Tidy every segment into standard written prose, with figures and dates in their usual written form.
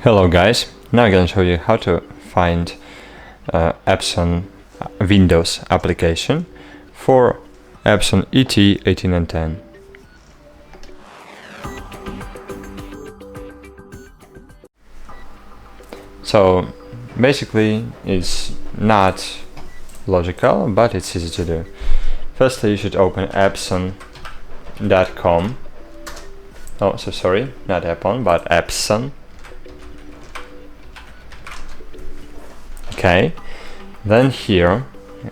Hello guys, now I'm going to show you how to find EPSON Windows application for EPSON ET-1810. So basically it's not logical, but it's easy to do. Firstly, you should open EPSON.com. Oh, so sorry, not EPSON, but EPSON. Okay, then here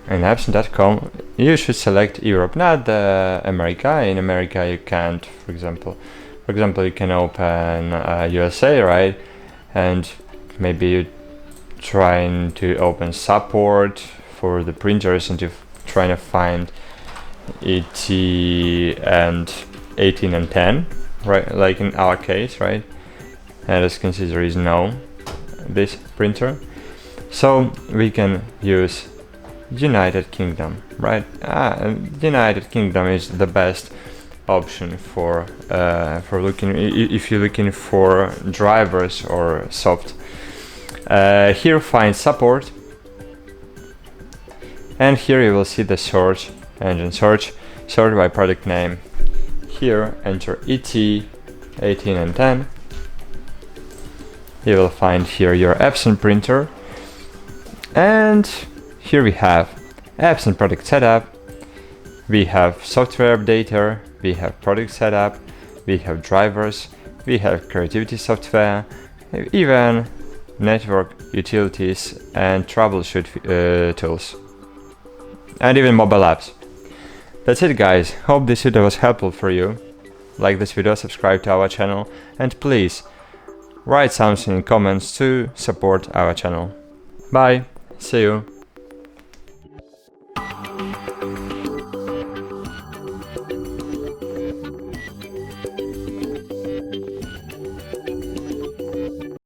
in EPSON.com you should select Europe, not America. In America you can't, for example you can open USA, right? And maybe you're trying to open support for the printers and you're trying to find ET and 18 and 10, right? Like in our case, right? And as you can see, there is no this printer. So we can use United Kingdom, right? United Kingdom is the best option for looking if you're looking for drivers or soft. Here find support, and here you will see the search engine sort by product name. Here enter ET 18 and 10. You will find here your EPSON printer. And here we have EPSON product setup, we have software updater, we have product setup, we have drivers, we have creativity software, even network utilities and troubleshoot tools, and even mobile apps. That's it guys, hope this video was helpful for you. Like this video, subscribe to our channel, and please write something in comments to support our channel. Bye. See you.